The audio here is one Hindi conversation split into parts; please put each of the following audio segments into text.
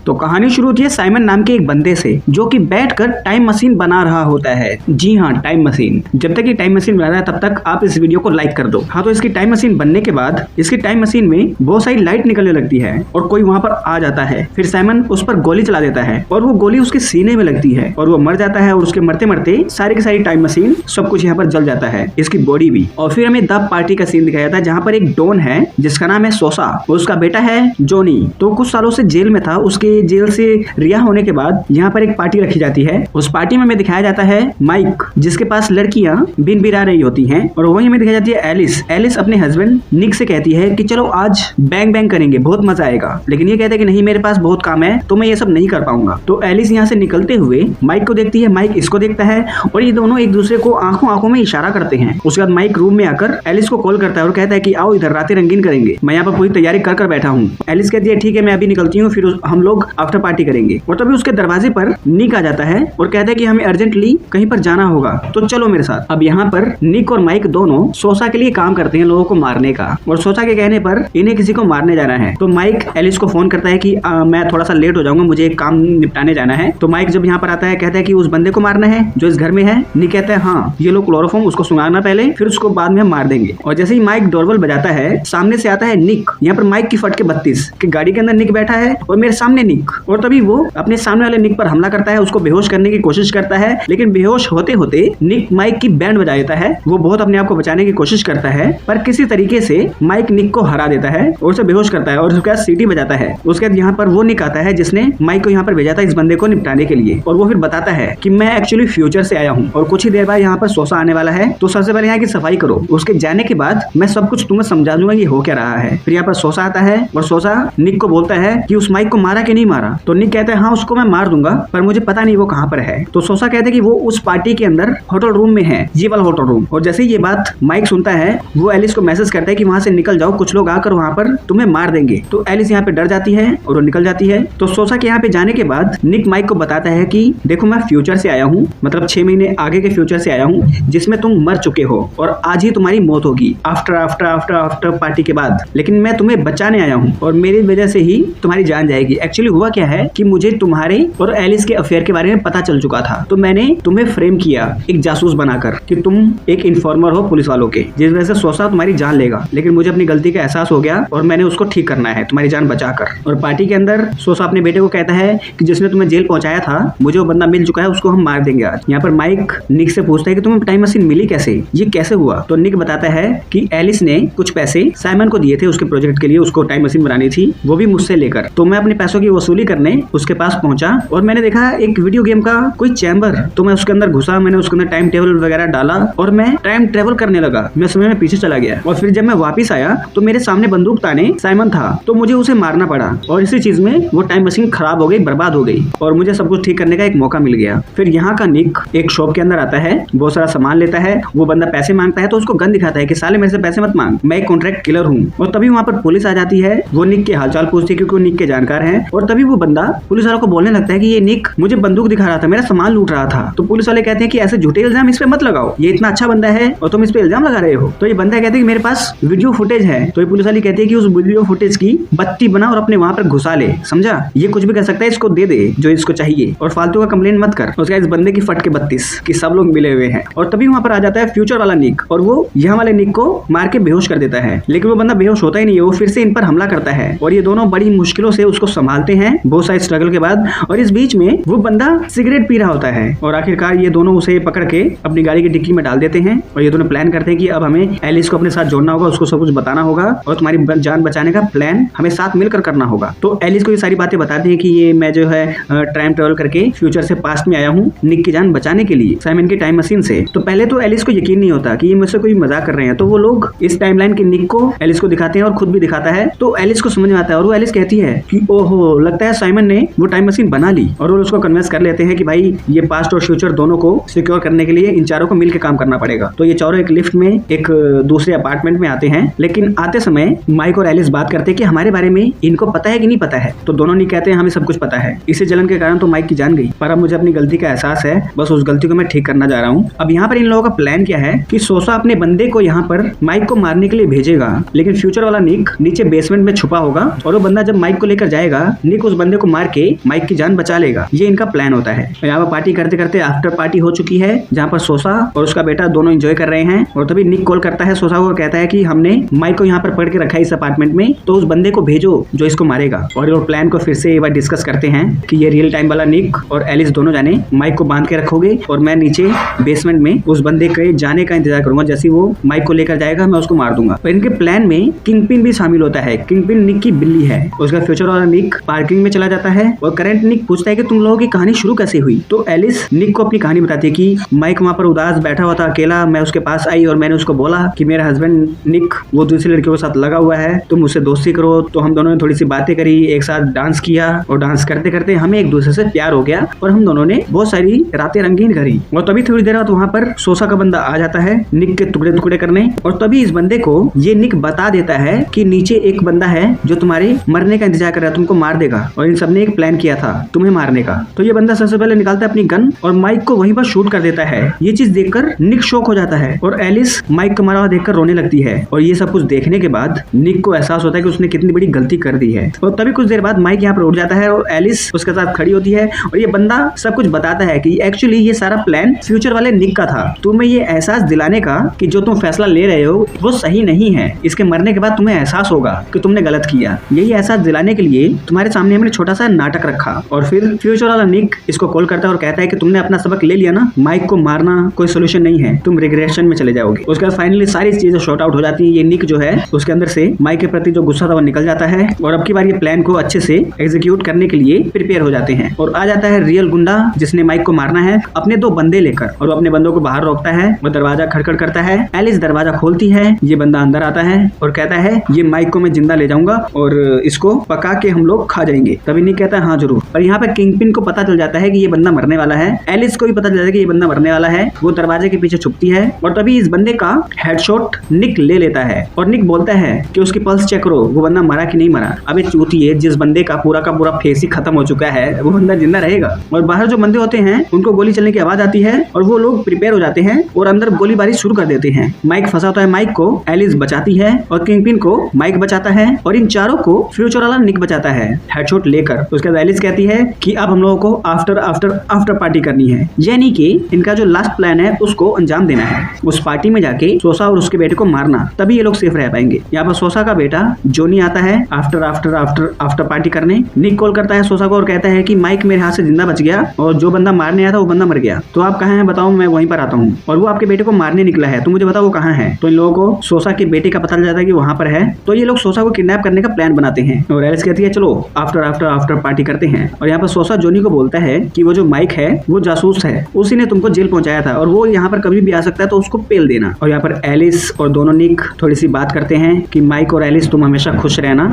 तो कहानी शुरू होती है साइमन नाम के एक बंदे से, जो कि बैठकर टाइम मशीन बना रहा होता है। जी हाँ, टाइम मशीन। जब तक ये टाइम मशीन बना रहा है तब तक आप इस वीडियो को लाइक कर दो। हाँ, तो इसकी टाइम मशीन बनने के बाद इसकी टाइम मशीन में बहुत सारी लाइट निकलने लगती है और कोई वहां पर आ जाता है। फिर साइमन उस पर गोली चला देता है और वो गोली उसके सीने में लगती है और वो मर जाता है। और उसके मरते मरते सारी की सारी टाइम मशीन सब कुछ यहाँ पर जल जाता है, इसकी बॉडी भी। और फिर हमें द पार्टी का सीन दिखाया जाता है, जहाँ पर एक डॉन है जिसका नाम है सोसा, उसका बेटा है जॉनी। तो कुछ सालों से जेल में था, उसके जेल से रिहा होने के बाद यहाँ पर एक पार्टी रखी जाती है। उस पार्टी में हमें दिखाया जाता है माइक, जिसके पास लड़कियां बिन बिरा रही होती हैं। और वहीं हमें दिखाई जाती है एलिस। एलिस अपने हस्बैंड निक से कहती है कि चलो आज बैंग बैंग करेंगे, बहुत मजा आएगा। लेकिन ये कहता है कि नहीं, मेरे पास बहुत काम है तो मैं ये सब नहीं कर पाऊंगा। तो एलिस यहाँ से निकलते हुए माइक को देखती है, माइक इसको देखता है और ये दोनों एक दूसरे को आंखों आंखों में इशारा करते हैं। उसके बाद माइक रूम में आकर एलिस को कॉल करता है और कहता है कि आओ इधर, रातें रंगीन करेंगे, मैं यहाँ पर पूरी तैयारी कर बैठा हूँ। एलिस कहती है ठीक है, मैं अभी निकलती हूँ, फिर हम लोग आफ्टर पार्टी करेंगे। और तभी उसके दरवाजे पर निक आ जाता है और कहता है कि हमें अर्जेंटली कहीं पर जाना होगा, तो चलो मेरे साथ। अब यहाँ पर निक और माइक दोनों सोसा के लिए काम करते हैं, लोगों को मारने का। और सोसा के कहने पर इन्हें किसी को मारने जाना है। तो माइक एलिस को फोन करता है कि मैं थोड़ा सा लेट हो जाऊंगा, मुझे एक काम निपटाने जाना है। तो माइक जब यहाँ पर आता है कहता है कि उस बंदे को मारना है जो इस घर में है। निक कहता है हाँ, ये लो क्लोरोफॉर्म, उसको सुंघाना पहले, फिर उसको बाद में हम मार देंगे। और जैसे ही माइक डोरबेल बजाता है, सामने से आता है निक। यहाँ पर माइक की फटके 32 कि गाड़ी के अंदर निक बैठा है और मेरे सामने निक। और तभी वो अपने सामने वाले निक पर हमला करता है, उसको बेहोश करने की कोशिश करता है। लेकिन बेहोश होते होते निक माइक की बैंड बजा देता है। वो बहुत अपने आप को बचाने की कोशिश करता है, पर किसी तरीके से माइक निक को हरा देता है और उसे बेहोश करता है और उसके बाद सीटी बजाता है। उसके बाद यहाँ पर वो निक आता है जिसने माइक को यहाँ पर भेजा था इस बंदे को निपटाने के लिए। और वो फिर बताता है कि मैं एक्चुअली फ्यूचर से आया हूँ और कुछ ही देर बाद यहाँ पर सोसा आने वाला है, तो सबसे पहले यहाँ की सफाई करो। उसके जाने के बाद मैं सब कुछ तुम्हें समझा दूंगा ये हो क्या रहा है। फिर यहाँ पर सोसा आता है और सोसा निक को बोलता है कि उस माइक को मारा कि नहीं मारा। तो निक कहता है हाँ, उसको मैं मार दूंगा, पर मुझे पता नहीं वो कहाँ पर है। तो सोसा कहता है कि वो उस पार्टी के अंदर होटल रूम में है, ये वाला होटल रूम। और जैसे ये बात माइक सुनता है, वो एलिस को मैसेज करता है कि वहां से निकल जाओ, कुछ लोग आकर वहां पर तुम्हें मार देंगे। तो एलिस यहाँ पे डर जाती है और वो निकल जाती है। तो सोसा के यहाँ पे जाने के बाद निक माइक को बताता है कि देखो मैं फ्यूचर से आया हूँ, मतलब 6 महीने आगे के फ्यूचर से आया हूँ, जिसमें तुम मर चुके हो और आज ही तुम्हारी मौत होगी after after after after party के बाद। लेकिन मैं तुम्हें बचाने आया हूँ और मेरी वजह से ही तुम्हारी जान जाएगी। एक्चुअली हुआ क्या है कि मुझे तुम्हारे और एलिस के अफेयर के बारे में पता चल चुका था, तो मैंने तुम्हें फ्रेम किया एक जासूस बनाकर कि तुम एक इन्फॉर्मर हो पुलिस वालों के, जिस वजह से सोसा तुम्हारी जान लेगा। लेकिन मुझे अपनी गलती का एहसास हो गया और मैंने उसको ठीक करना है, तुम्हारी जान बचाकर। और पार्टी के अंदर सोसा अपने बेटे को कहता है कि जिसने तुम्हें जेल पहुंचाया था, मुझे वो बंदा मिल चुका है, उसको हम मार देंगे आज। यहाँ पर माइक निक से पूछता है कि तुम्हें टाइम मशीन मिली कैसे, ये कैसे हुआ। तो निक बताता है कि एलिस ने कुछ पैसे साइमन को दिए थे उसके प्रोजेक्ट के लिए, उसको टाइम मशीन बनानी थी, वो भी मुझसे लेकर। तो मैं अपने पैसों की वसूली करने उसके पास पहुंचा और मैंने देखा एक वीडियो गेम का कोई चैम्बर, तो मैं उसके अंदर घुसा, मैंने उसके अंदर टाइम टेबल वगैरह डाला और मैं टाइम ट्रेवल करने लगा। मैं समय में पीछे चला गया और फिर जब मैं वापस आया तो मेरे सामने बंदूक ताने साइमन था, तो मुझे उसे मारना पड़ा और इसी चीज में वो टाइम मशीन खराब हो गई, बर्बाद हो गई और मुझे सब कुछ ठीक करने का एक मौका मिल गया। फिर यहाँ का निक एक शॉप के अंदर आता है, बहुत सारा सामान लेता है, वो बंदा पैसे मांगता है तो उसको गन दिखाता है कि साले मेरे से पैसे मत मांग, मैं एक कॉन्ट्रैक्ट किलर हूँ। और तभी वहाँ पर पुलिस आ जाती है, वो निक के हालचाल पूछती है क्योंकि वो निक के जानकार हैं। और तभी वो बंदा पुलिस वालों को बोलने लगता है कि ये निक मुझे बंदूक दिखा रहा था, मेरा सामान लूट रहा था। तो पुलिस वाले कहते हैं कि ऐसे झूठे इल्जाम इस पे मत लगाओ, ये इतना अच्छा बंदा है और तुम इस पे इल्जाम लगा रहे हो। तो ये बंदा कहते हैं कि मेरे पास वीडियो फुटेज है। तो ये पुलिस वाली कहती है कि उस वीडियो फुटेज की बत्ती बना और अपने वहां पर घुसा ले, समझा, ये कुछ भी कर सकता है, इसको दे दे जो इसको चाहिए और फालतू का कंप्लेन मत कर। उसके इस बंदे की फट के 32 कि सब लोग मिले हुए हैं। और तभी वहां पर आ जाता है फ्यूचर वाला निक और वो यहाँ वाले निक को मार के बेहोश कर देता है। लेकिन वो बंदा बेहोश होता ही नहीं है, वो फिर से इन पर हमला करता है और ये दोनों बड़ी मुश्किलों से उसको संभालते हैं बहुत सारे स्ट्रगल के बाद। और इस बीच में वो बंदा सिगरेट पी रहा होता है और आखिरकार ये दोनों उसे पकड़ के अपनी गाड़ी की डिक्की में डाल देते हैं और ये दोनों प्लान करते हैं कि अब हमें एलिस को अपने साथ जोड़ना होगा, उसको सब कुछ बताना होगा और तुम्हारी जान बचाने का प्लान हमें साथ मिलकर करना होगा। तो एलिस को ये सारी बातें बताते हैं कि ये मैं जो है टाइम ट्रेवल करके फ्यूचर से पास्ट में आया हूँ निक की जान बचाने के लिए साइमन की टाइम मशीन से। तो पहले तो एलिस को यकीन नहीं होता कि ये मुझसे कोई मजाक कर रहे हैं, तो वो लोग इस टाइमलाइन के निक को एलिस को दिखाते हैं और खुद भी दिखाता है। तो एलिस को समझ में आता है और वो एलिस कहती है कि ओहो, लगता है साइमन ने वो टाइम मशीन बना ली। और वो उसको कन्विंस कर लेते हैं कि भाई ये पास्ट और फ्यूचर दोनों को सिक्योर करने के लिए इन चारों को मिलकर काम करना पड़ेगा। तो ये चारों एक लिफ्ट में एक दूसरे अपार्टमेंट में आते हैं, लेकिन आते समय माइक और एलिस बात करते हैं कि हमारे बारे में इनको पता है कि नहीं पता है। तो दोनों नहीं कहते हैं हमें सब कुछ पता है। इसी जलन के कारण तो माइक की जान गई, पर अब मुझे अपनी गलती का एहसास है, बस उस गलती को मैं ठीक करना जा रहा हूँ। अब यहाँ पर इन लोगों का प्लान क्या है कि सोसा अपने बंदे को यहाँ पर माइक को मारने के लिए भेजेगा, लेकिन फ्यूचर वाला निक नीचे बेसमेंट में छुपा होगा और वो बंदा जब माइक को लेकर जाएगा निक उस बंदे को मार के माइक की जान बचा लेगा। ये इनका प्लान होता है। यहाँ पर पार्टी करते करते आफ्टर पार्टी हो चुकी है, जहाँ पर सोसा और उसका बेटा दोनों एंजॉय कर रहे हैं। और तभी निक कॉल करता है सोसा को और कहता है कि हमने माइक को यहाँ पर पकड़ के रखा है इस अपार्टमेंट में, तो उस बंदे को भेजो जो इसको मारेगा। और वो प्लान को फिर से एक बार डिस्कस करते हैं कि ये रियल टाइम वाला निक और एलिस दोनों जाने माइक को बांध के रखोगे और मैं नीचे बेसमेंट में उस बंदे के जाने का इंतजार करूंगा। जैसे वो माइक को लेकर जाएगा मैं उसको मार दूंगा। और इनके प्लान में किंगपिन भी शामिल होता है। किंगपिन निक की बिल्ली है। उसका फ्यूचर वाला निक पार्किंग में चला जाता है और करंट निक पूछता है कि तुम लोगों की कहानी शुरू कैसे हुई। तो एलिस निक को अपनी कहानी बताती है कि माइक वहां पर उदास बैठा हुआ था अकेला, मैं उसके पास आई और मैंने उसको बोला कि मेरा हस्बैंड निक वो दूसरी लड़कियों के साथ लगा हुआ है, तुम उससे दोस्ती करो। तो हम दोनों ने थोड़ी सी बातें करी, एक साथ डांस किया और डांस करते करते हमें एक दूसरे से प्यार हो गया और हम दोनों ने बहुत सारी रातें रंगीन करी। और तभी थोड़ी देर बाद वहां पर सोसा का बंदा आ जाता है निक के टुकड़े टुकड़े करने। और तभी इस बंदे को ये निक बता देता है कि नीचे एक बंदा है जो तुम्हारे मरने का इंतजार कर रहा है, तुमको मार देगा। और इन सबने एक प्लान किया था तुम्हें मारने का। तो ये बंदा सबसे पहले निकालता है अपनी गन और माइक को वहीं पर शूट कर देता है। ये चीज देखकर निक शॉक हो जाता है और एलिस माइक को मारा हुआ देखकर रोने लगती है। और ये सब कुछ देखने के बाद निक को एहसास होता है कि उसने कितनी बड़ी गलती कर दी है। और तभी कुछ देर बाद माइक यहाँ पर उठ जाता है और एलिस उसके साथ खड़ी होती है और ये बंदा सब कुछ बताता है कि एक्चुअली ये सारा प्लान फ्यूचर वाले निक का था, तुम्हें ये एहसास दिलाने का कि जो तुम फैसला ले रहे हो वो सही नहीं है। इसके मरने के बाद तुम्हें एहसास होगा कि तुमने गलत किया। यही एहसास दिलाने के लिए तुम्हारे सामने हमने छोटा सा नाटक रखा। और फिर फ्यूचर वाला निक इसको कॉल करता है और कहता है कि तुमने अपना सबक ले लिया ना, माइक को मारना कोई सोल्यूशन नहीं है, तुम रिग्रेशन में चले जाओगे। उसके बाद फाइनली सारी चीजें शॉर्ट आउट हो जाती है। ये निक जो है उसके अंदर से माइक के प्रति जो गुस्सा था वो निकल जाता है और अब की बार ये प्लान को अच्छे से एग्जीक्यूट करने के लिए प्रिपेयर हो जाते हैं। और आ जाता है रियल गुंडा जिसने माइक को मारना है अपने 2 बंदे लेकर, और वो अपने बंदों को बाहर रोकता है और दरवाजा खड़खड़ करता है। एलिस दरवाजा खोलती है, ये बंदा अंदर आता है और कहता है ये माइक को मैं जिंदा ले जाऊंगा और इसको पका के हम लोग खा जाएंगे। तभी निक कहता है हाँ जरूर। और यहाँ पे किंगपिन को पता चल जाता है कि ये बंदा मरने वाला है। एलिस को भी पता चल जाता है कि ये बंदा मरने वाला है। वो दरवाजे के पीछे छुपती है और तभी इस बंदे का हेडशॉट निक ले लेता है और निक बोलता है कि उसकी पल्स चेक करो, वो बंदा मरा कि नहीं मरा। अबे चूतिए, जिस बंदे का पूरा फेस ही खत्म हो चुका है वो बंदा जिंदा रहेगा। और बाहर जो बंदे होते हैं उनको गोली चलने की आवाज आती है और वो लोग प्रिपेयर हो जाते हैं और अंदर गोलीबारी शुरू कर देते हैं। माइक फंसा होता है, माइक को एलिस बचाती है और किंगपिन को माइक बचाता है और इन चारों को फ्यूचर वाला निक बचाता है हेडशॉट लेकर। उसके बाद एलिस कहती है कि अब हम लोगों को आफ्टर पार्टी करनी है, यानी कि इनका जो लास्ट प्लान है उसको अंजाम देना है। उस पार्टी में जाके सोसा और उसके बेटे को मारना, तभी ये लोग सेफ रह पाएंगे। यहाँ पर सोसा का बेटा जोनी आता है आफ्टर पार्टी करने। निक कॉल करता है सोसा को और कहता है कि माइक मेरे हाथ से जिंदा बच गया और जो बंदा मारने आया था वो बंदा मर गया, तो आप कहाँ हैं बताओ, मैं वहीं पर आता हूँ। और वो आपके बेटे को मारने निकला है, तो मुझे बताओ वो कहाँ है। तो इन लोगों को सोसा के बेटे का पता चल जाता है कि वहाँ पर है। तो ये लोग सोसा को किडनैप करने का प्लान बनाते हैं और एलिस कहती है चलो आफ्टर पार्टी करते हैं। और यहाँ पर सोसा जोनी को बोलता है कि वो जो माइक है वो जासूस है, उसी ने तुमको जेल पहुंचाया था और वो यहाँ पर कभी भी आ सकता है, तो उसको पेल देना। और यहाँ पर एलिस और दोनों निक थोड़ी सी बात करते हैं कि माइक और एलिस तुम हमेशा खुश रहना,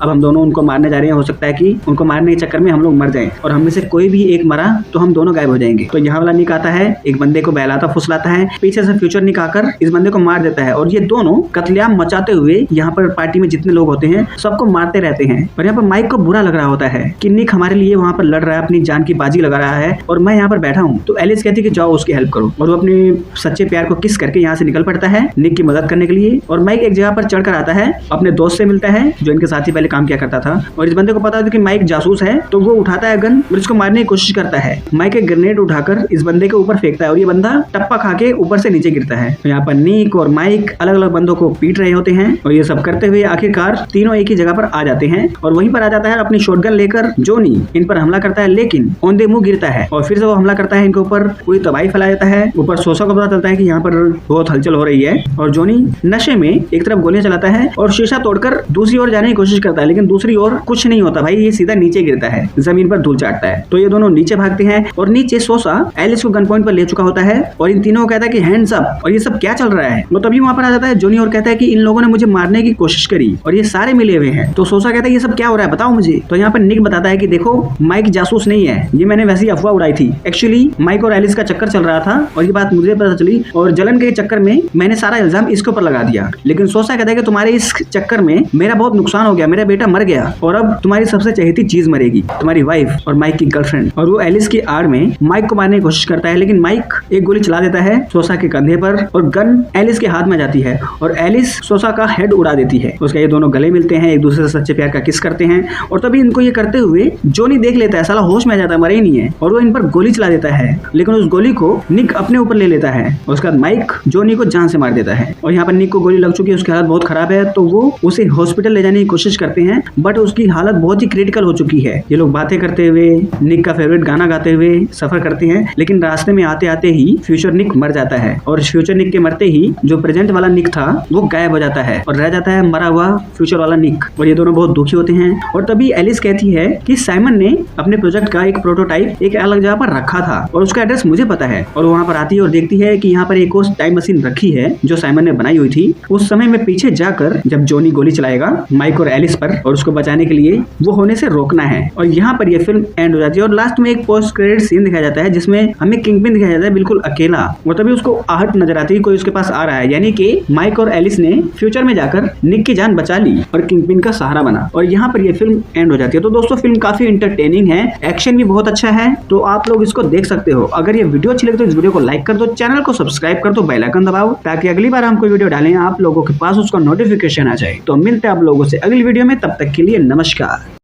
अब हम दोनों उनको मारने जा रहे हैं, हो सकता है कि उनको मारने के चक्कर में हम लोग मर जाएं और हम में से कोई भी एक मरा तो हम दोनों गायब हो जाएंगे। तो यहाँ वाला निक आता है, एक बंदे को बहलाता फुसलाता है, पीछे से फ्यूचर निक आकर इस बंदे को मार देता है और ये दोनों कत्लेआम मचाते हुए यहाँ पर पार्टी में जितने लोग होते हैं सबको मारते रहते हैं। और यहाँ पर माइक को बुरा लग रहा होता है कि निक हमारे लिए वहाँ पर लड़ रहा है, अपनी जान की बाजी लगा रहा है और मैं यहाँ पर बैठा हूँ। तो एलिस कहती है कि जाओ उसकी हेल्प करो और वो अपने सच्चे प्यार को किस करके यहाँ से निकल पड़ता है निक की मदद करने के लिए। और माइक एक जगह पर चढ़कर आता है, अपने दोस्त से मिलता है जो इनके साथ ही पहले काम किया करता था। और इस बंदे को पता होता है कि माइक जासूस है, तो वो उठाता है गन और इसको मारने की कोशिश करता है। माइक एक ग्रेनेड उठाकर इस बंदे के ऊपर फेंकता है और ये बंदा टप्पा खा के ऊपर से नीचे गिरता है। तो यहाँ पर निक और माइक अलग अलग बंदों को पीट रहे होते हैं और ये सब करते हुए आखिरकार तीनों एक ही जगह पर आ जाते हैं। और वहीं पर आ जाता है अपनी शॉटगन लेकर जोनी, इन पर हमला करता है लेकिन औंधे मुंह गिरता है और फिर से वो हमला करता है इनके ऊपर, पूरी तबाही फैला देता है। ऊपर सोसा को पता चलता है कि यहाँ पर बहुत हलचल हो रही है और जोनी नशे में एक तरफ गोलियां चलाता है और शीशा तोड़कर दूसरी ओर जाने की कोशिश करता है, लेकिन दूसरी ओर कुछ नहीं होता भाई, ये सीधा नीचे गिरता है, जमीन पर धूल चाटता है। तो ये दोनों नीचे भागते हैं और नीचे सोसा एलिस को गन पॉइंट पर ले चुका होता है और इन तीनों को कहता है कि हैंड्स अप। और ये सब क्या चल रहा है, वो तभी वहां पर आ जाता है जोनी और कहता है कि इन लोगों ने मुझे मारने की कोशिश करी और ये सारे मिले हुए हैं। तो सोसा कहता है ये सब क्या हो रहा है बताओ मुझे। तो यहाँ पर निक बताता है कि देखो माइक जासूस नहीं है, ये मैंने वैसी अफवाह उड़ाई थी, एक्चुअली माइक और एलिस का चक्कर चल रहा था और ये बात मुझे पता चली और जलन के चक्कर में मैंने सारा इल्जाम इसके ऊपर लगा दिया। लेकिन सोसा कहता है कि तुम्हारे इस चक्कर में मेरा बहुत नुकसान हो गया, मेरा बेटा मर गया और अब तुम्हारी सबसे चहेती चीज मरेगी, तुम्हारी वाइफ और माइक की गर्लफ्रेंड। और वो एलिस की आड़ में माइक को मारने की कोशिश करता है, लेकिन माइक एक गोली चला देता है सोसा के कंधे पर और गन एलिस के हाथ में जाती है और एलिस सोसा का हेड उड़ा देती है। उसका ये दोनों गले मिलते हैं, एक दूसरे से सच्चे प्यार का किस करते हैं और तभी इनको ये करते हुए जॉनी देख लेता है, साला होश में आ जाता है, मरे ही नहीं है, और वो इन पर गोली चला देता है। लेकिन उस गोली को निक अपने ऊपर ले लेता है और उसके बाद माइक जॉनी को जान से मार देता है। और यहाँ पर निक को गोली लग चुकी है, उसकी हालत बहुत खराब है, तो वो उसे हॉस्पिटल ले जाने की कोशिश करते हैं, बट उसकी हालत बहुत ही क्रिटिकल हो चुकी है। ये लोग बातें करते हुए निक का फेवरेट गाना गाते हुए सफर करते हैं, लेकिन रास्ते में आते आते ही फ्यूचर निक मर जाता है और फ्यूचर निक के मरते ही जो प्रेजेंट वाला निक था वो गायब हो जाता है और रह जाता है मरा हुआ फ्यूचर वाला निक। और ये दोनों बहुत दुखी होते हैं। और तभी एलिस कहती है कि साइमन ने अपने प्रोजेक्ट का एक प्रोटोटाइप एक अलग जगह पर रखा था और उसका एड्रेस मुझे पता है। और वहाँ पर आती है और देखती है कि यहाँ पर एक और टाइम मशीन रखी है जो साइमन ने बनाई हुई थी। उस समय में पीछे जाकर जब जॉनी गोली चलाएगा माइक और एलिस पर और उसको बचाने के लिए वो होने से रोकना है। और यहाँ पर ये फिल्म एंड हो जाती है और लास्ट में एक पोस्ट क्रेडिट सीन दिखाया जाता है जिसमें हमें किंगपिन दिखाया जाता है बिल्कुल अकेला। और तभी उसको आहट नजर आती है, कोई उसके पास आ रहा है, यानी कि माइक और एलिस ने फ्यूचर में जाकर निक की जान बचा ली और किंगपिन का सहारा बना। और यहाँ पर ये फिल्म एंड हो जाती है। तो दोस्तों फिल्म काफी इंटरटेनिंग है, एक्शन भी बहुत अच्छा है, तो आप लोग इसको देख सकते हो। अगर ये वीडियो अच्छी लगे तो इस वीडियो को लाइक कर दो, चैनल को सब्सक्राइब कर दो, बेल आइकन दबाओ ताकि अगली बार हम कोई वीडियो डालें आप लोगों के पास उसका नोटिफिकेशन आ जाए। तो मिलते हैं आप लोगों से अगली वीडियो में, तब तक के लिए नमस्कार।